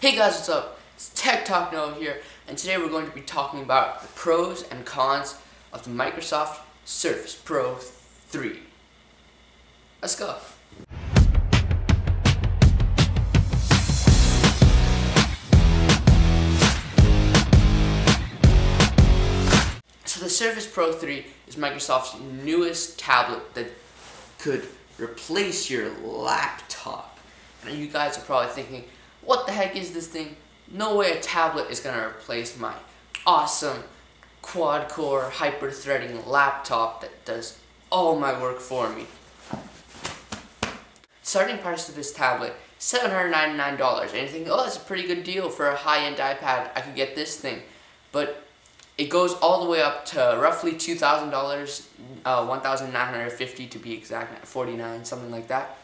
Hey guys, what's up? It's TechTalkNoah here, and today we're going to be talking about the pros and cons of the Microsoft Surface Pro 3. Let's go. So the Surface Pro 3 is Microsoft's newest tablet that could replace your laptop. And you guys are probably thinking, what the heck is this thing? No way a tablet is going to replace my awesome quad-core hyper-threading laptop that does all my work for me. Starting price of this tablet, $799. And you think, oh, that's a pretty good deal for a high-end iPad. I could get this thing. But it goes all the way up to roughly $2,000, $1,950 to be exact, $49, something like that.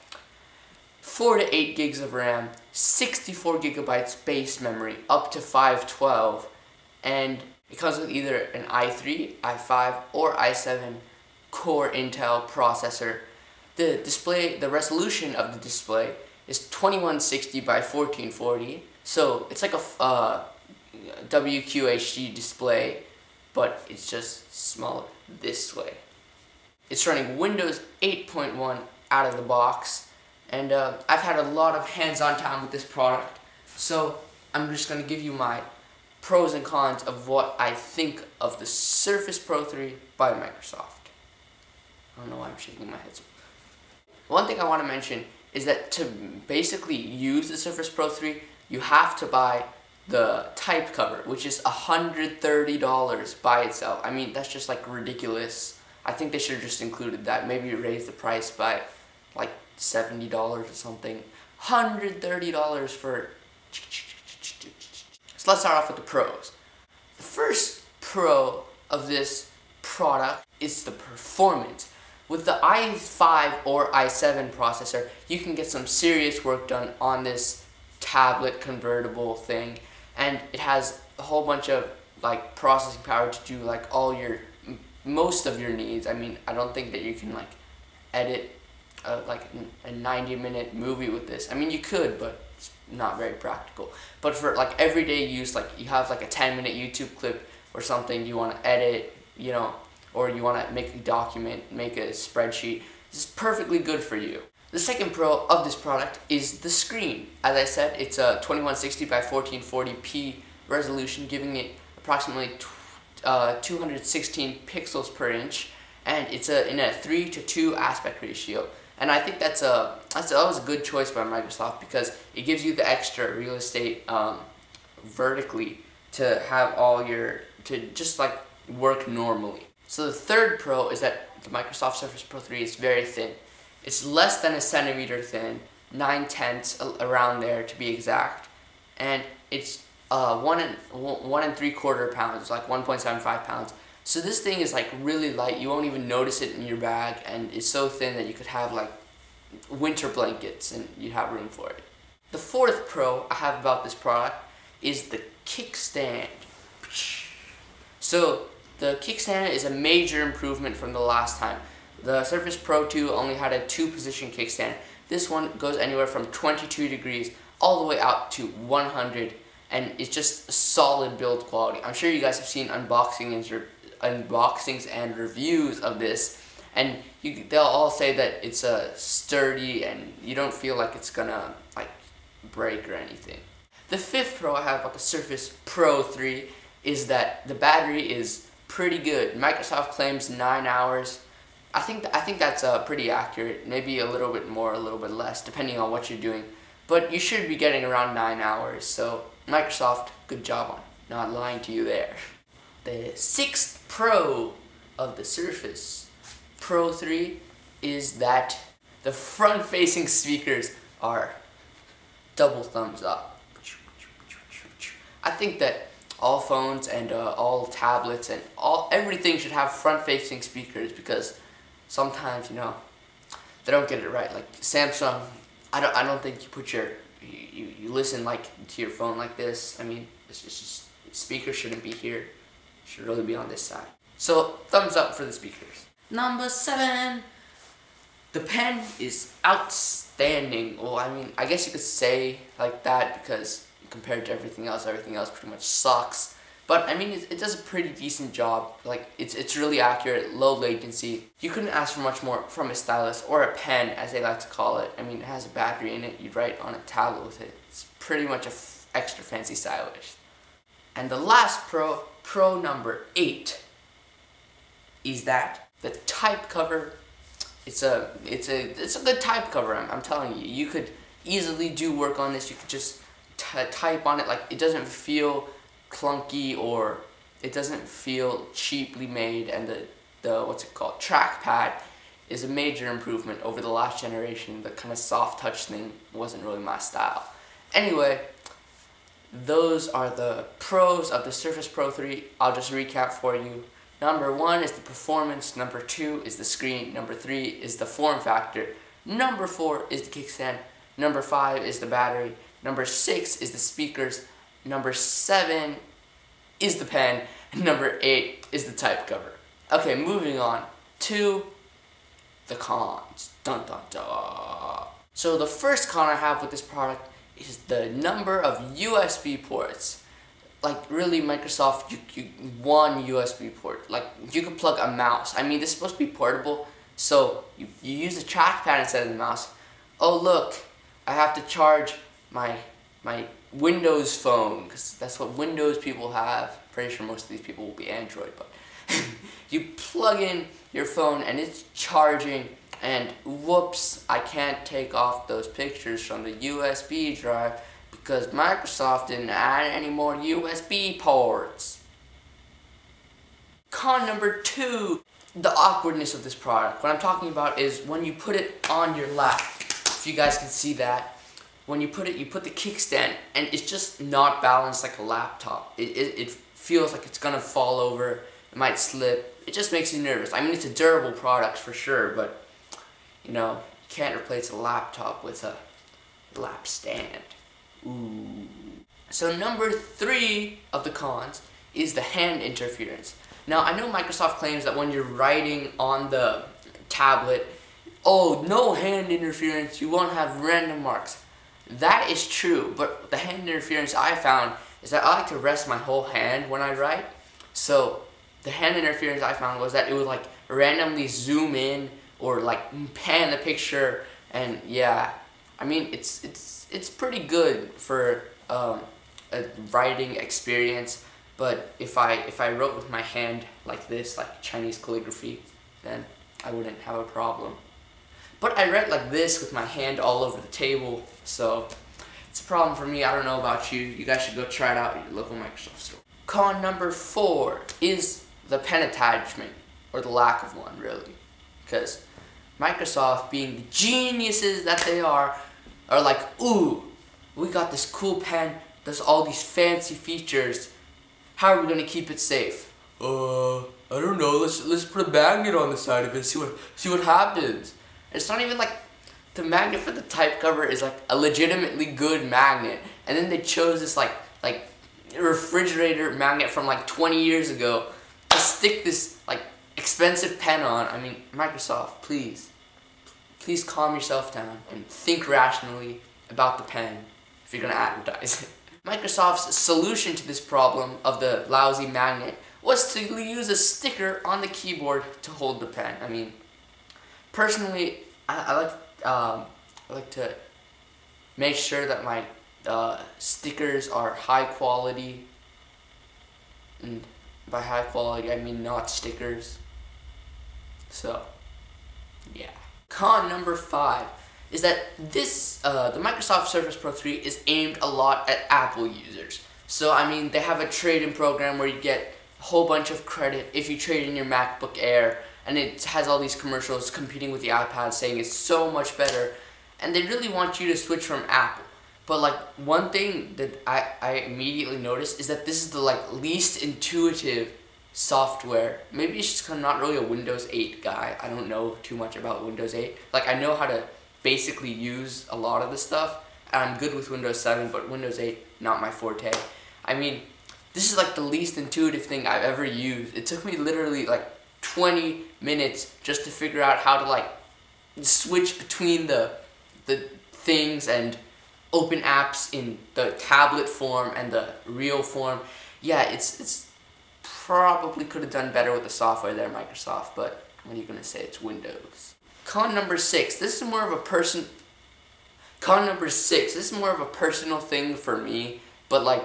4 to 8 gigs of RAM, 64 gigabytes base memory, up to 512, and it comes with either an i3, i5, or i7 core Intel processor. The resolution of the display is 2160 by 1440, so it's like a WQHD display, but it's just smaller this way. It's running Windows 8.1 out of the box. And I've had a lot of hands-on time with this product, so I'm just going to give you my pros and cons of what I think of the Surface Pro 3 by Microsoft. I don't know why I'm shaking my head. One thing I want to mention is that to basically use the Surface Pro 3, you have to buy the type cover, which is $130 by itself. I mean, that's just like ridiculous. I think they should have just included that. Maybe raise the price by like $70 or something. $130 for... So let's start off with the pros. The first pro of this product is the performance. With the i5 or i7 processor, you can get some serious work done on this tablet convertible thing, and it has a whole bunch of like processing power to do like most of your needs. I mean, I don't think that you can like edit like a 90-minute movie with this. I mean, you could, but it's not very practical. But for like everyday use, like you have like a 10-minute YouTube clip or something you want to edit, you know, or you want to make a document, make a spreadsheet, this is perfectly good for you. The second pro of this product is the screen. As I said, it's a 2160 by 1440p resolution, giving it approximately 216 pixels per inch, and it's in a 3:2 aspect ratio. And I think that was a good choice by Microsoft because it gives you the extra real estate vertically to have to just like work normally. So the third pro is that the Microsoft Surface Pro 3 is very thin. It's less than a centimeter thin, 9/10 around there to be exact, and it's 1 3/4 pounds, like 1.75 pounds. So this thing is like really light. You won't even notice it in your bag, and it's so thin that you could have like winter blankets and you have room for it. The fourth pro I have about this product is the kickstand. So the kickstand is a major improvement from the last time. The Surface Pro 2 only had a 2-position kickstand. This one goes anywhere from 22 degrees all the way out to 100, and it's just a solid build quality. I'm sure you guys have seen unboxings and reviews of this, and they'll all say that it's sturdy and you don't feel like it's gonna like break or anything. The fifth pro I have about the Surface Pro 3 is that the battery is pretty good. Microsoft claims 9 hours. I think that's pretty accurate. Maybe a little bit more, a little bit less, depending on what you're doing. But you should be getting around 9 hours. So Microsoft, good job on not lying to you there. The sixth pro of the Surface Pro 3 is that the front-facing speakers are double thumbs up. I think that all phones and all tablets and everything should have front-facing speakers because sometimes, you know, they don't get it right. Like Samsung, I don't think you put you listen like to your phone like this. I mean, it's just speakers shouldn't be here. It should really be on this side. So thumbs up for the speakers. Number 7, the pen is outstanding. Well, I mean, I guess you could say like that because compared to everything else. Everything else pretty much sucks. But I mean, it does a pretty decent job. Like, it's really accurate, low latency. You couldn't ask for much more from a stylus, or a pen as they like to call it. I mean, it has a battery in it. You'd write on a tablet with it. It's pretty much a extra fancy stylish. And the last pro number 8, is that the type cover. It's a good type cover. I'm telling you. You could easily do work on this. You could just type on it. Like, it doesn't feel clunky, or it doesn't feel cheaply made, and the what's it called, trackpad is a major improvement over the last generation. The kind of soft touch thing wasn't really my style. Anyway, those are the pros of the Surface Pro 3. I'll just recap for you. Number 1 is the performance, number 2 is the screen, number 3 is the form factor, number 4 is the kickstand, number 5 is the battery, number 6 is the speakers, number 7 is the pen, and number 8 is the type cover. Okay, moving on to the cons. Dun dun dun. So the first con I have with this product is the number of USB ports. Like, really, Microsoft, you one USB port. Like, you could plug a mouse. I mean, this is supposed to be portable, so you use the trackpad instead of the mouse. Oh look, I have to charge my Windows phone, because that's what Windows people have. Pretty sure most of these people will be Android, but you plug in your phone and it's charging, and whoops, I can't take off those pictures from the USB drive because Microsoft didn't add any more USB ports. Con number 2, the awkwardness of this product. What I'm talking about is when you put it on your lap. If you guys can see that. When you put the kickstand, and it's just not balanced like a laptop. It feels like it's gonna fall over, it might slip. It just makes you nervous. I mean, it's a durable product for sure, but you know, you can't replace a laptop with a lap stand. Ooh. So number 3 of the cons is the hand interference. Now, I know Microsoft claims that when you're writing on the tablet, oh, no hand interference, you won't have random marks. That is true, but the hand interference I found is that I like to rest my whole hand when I write. So the hand interference I found was that it would like randomly zoom in or like pan the picture, and yeah, I mean it's pretty good for a writing experience. But if I wrote with my hand like this, like Chinese calligraphy, then I wouldn't have a problem. But I write like this with my hand all over the table, so it's a problem for me. I don't know about you. You guys should go try it out at your local Microsoft store. Con number 4 is the pen attachment, or the lack of one, really. Because Microsoft, being the geniuses that they are like, ooh, we got this cool pen, does all these fancy features. How are we gonna keep it safe? I don't know. Let's put a magnet on the side of it. See what happens. It's not even like the magnet for the type cover is like a legitimately good magnet, and then they chose this like refrigerator magnet from like 20 years ago to stick this like expensive pen on. I mean, Microsoft, please calm yourself down and think rationally about the pen if you're gonna advertise it. Microsoft's solution to this problem of the lousy magnet was to use a sticker on the keyboard to hold the pen. I mean, personally, I like to make sure that my stickers are high quality, and by high quality I mean not stickers. So, yeah. Con number 5 is that this the Microsoft Surface Pro 3 is aimed a lot at Apple users. So I mean, they have a trade-in program where you get a whole bunch of credit if you trade in your MacBook Air, and it has all these commercials competing with the iPad saying it's so much better, and they really want you to switch from Apple. But like, one thing that I immediately noticed is that this is the like least intuitive software. Maybe it's just 'cause I'm not really a Windows 8 guy. I don't know too much about Windows 8. Like, I know how to basically use a lot of the stuff, and I'm good with Windows 7, but Windows 8, not my forte. I mean, this is like the least intuitive thing I've ever used. It took me literally like 20 minutes just to figure out how to like switch between the things, and open apps in the tablet form and the real form. Yeah, it's probably could have done better with the software there, Microsoft, but what are you gonna say? It's Windows. Con number 6. This is more of a personal thing for me, but like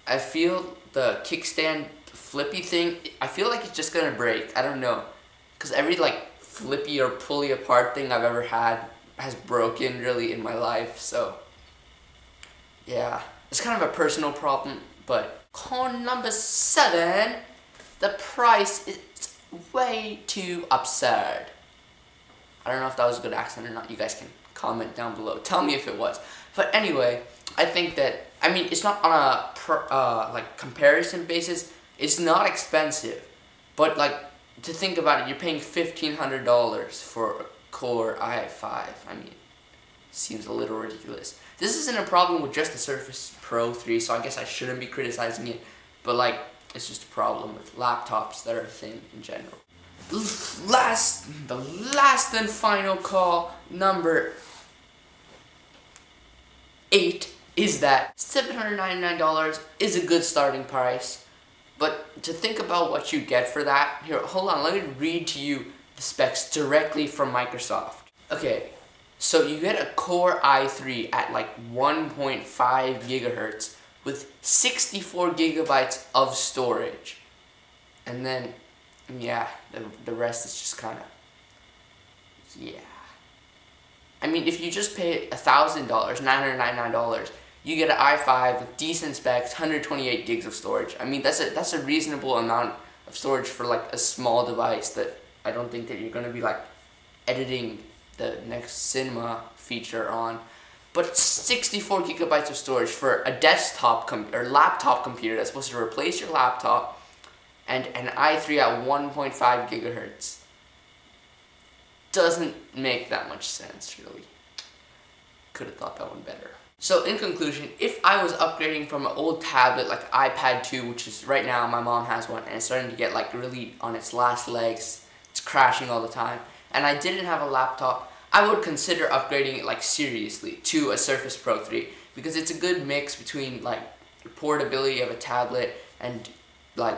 I feel the kickstand flippy thing, I feel like it's just gonna break. I don't know, because every like flippy or pulley apart thing I've ever had has broken really in my life. So yeah, it's kind of a personal problem. But con number 7, the price is way too absurd. I don't know if that was a good accent or not. You guys can comment down below. Tell me if it was. But anyway, I think that, I mean, it's not on a like comparison basis. It's not expensive, but like to think about it, you're paying $1,500 for a Core i5. I mean, seems a little ridiculous. This isn't a problem with just the Surface Pro 3, so I guess I shouldn't be criticizing it. But like, it's just a problem with laptops that are a thing in general. The last and final call, number 8, is that $799 is a good starting price. But to think about what you get for that, here, hold on, let me read to you the specs directly from Microsoft. Okay, so you get a Core i3 at like 1.5 gigahertz with 64 gigabytes of storage. And then, yeah, the rest is just kind of, yeah. I mean, if you just pay $1,000, $999, you get an i5 with decent specs, 128 gigs of storage. I mean, that's a reasonable amount of storage for like a small device that I don't think that you're gonna be like editing the next cinema feature on. But 64 gigabytes of storage for a desktop or laptop computer that's supposed to replace your laptop, and an i3 at 1.5 gigahertz doesn't make that much sense, really. Could have thought that one better. So in conclusion, if I was upgrading from an old tablet like iPad 2, which is right now, my mom has one, and it's starting to get like really on its last legs, it's crashing all the time, and I didn't have a laptop, I would consider upgrading it like seriously to a Surface Pro 3, because it's a good mix between like the portability of a tablet and like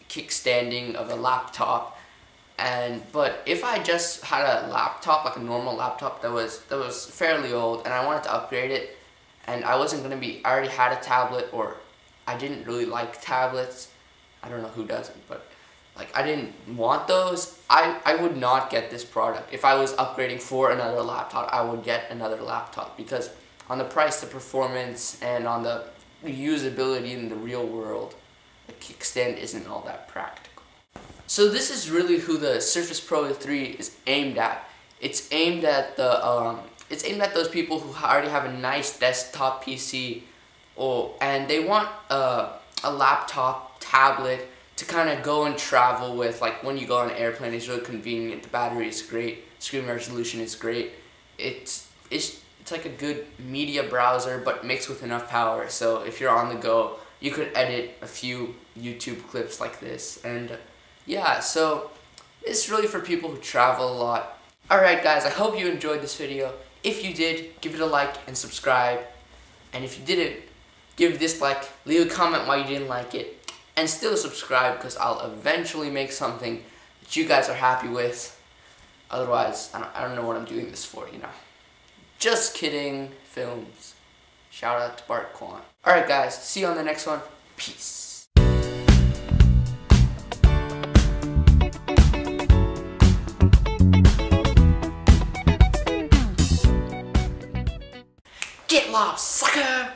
kickstanding of a laptop. But if I just had a laptop, like a normal laptop that was fairly old, and I wanted to upgrade it, and I wasn't gonna be, I already had a tablet, or I didn't really like tablets. I don't know who doesn't, but like I didn't want those. I would not get this product. If I was upgrading for another laptop, I would get another laptop, because on the price, the performance, and on the usability in the real world, the kickstand isn't all that practical. So this is really who the Surface Pro 3 is aimed at. It's aimed at those people who already have a nice desktop PC, and they want a laptop, tablet to kind of go and travel with. Like when you go on an airplane, it's really convenient. The battery is great. Screen resolution is great. It's like a good media browser, but mixed with enough power. So if you're on the go, you could edit a few YouTube clips like this. And yeah, so it's really for people who travel a lot. Alright guys, I hope you enjoyed this video. If you did, give it a like and subscribe. And if you didn't, give a dislike, leave a comment why you didn't like it, and still subscribe, because I'll eventually make something that you guys are happy with. Otherwise, I don't know what I'm doing this for, you know. Just kidding, films. Shout out to Bart Kwan. Alright guys, see you on the next one. Peace. Get lost, sucker!